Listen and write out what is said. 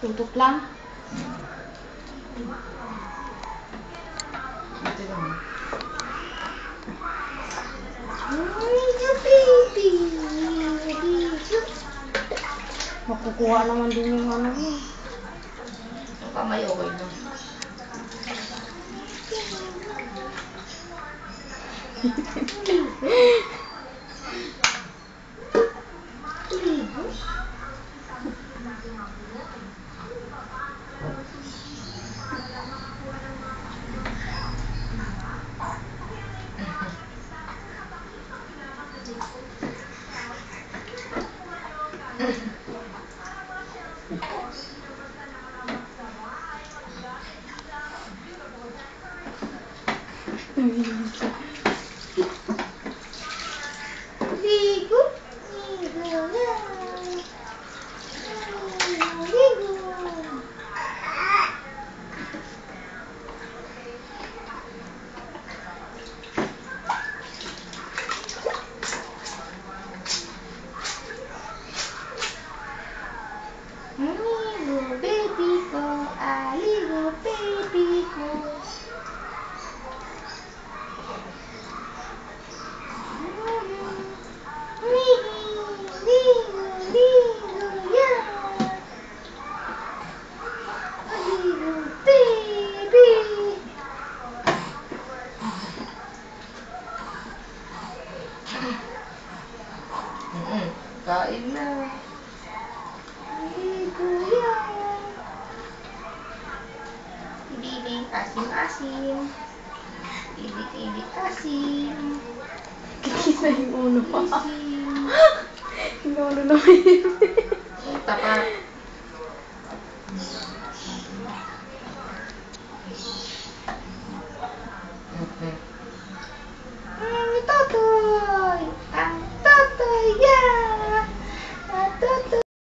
Tutok lang. Ito lang. Makukuha naman din yung ano yun. Ang kamay okay na. Ligo. Aligo, baby ko. Aligo, baby ko. Kain na. Ibig asim-asim. Ibig asim. Kikisa yung ulo pa. Asim. Yung ulo na may Tapat.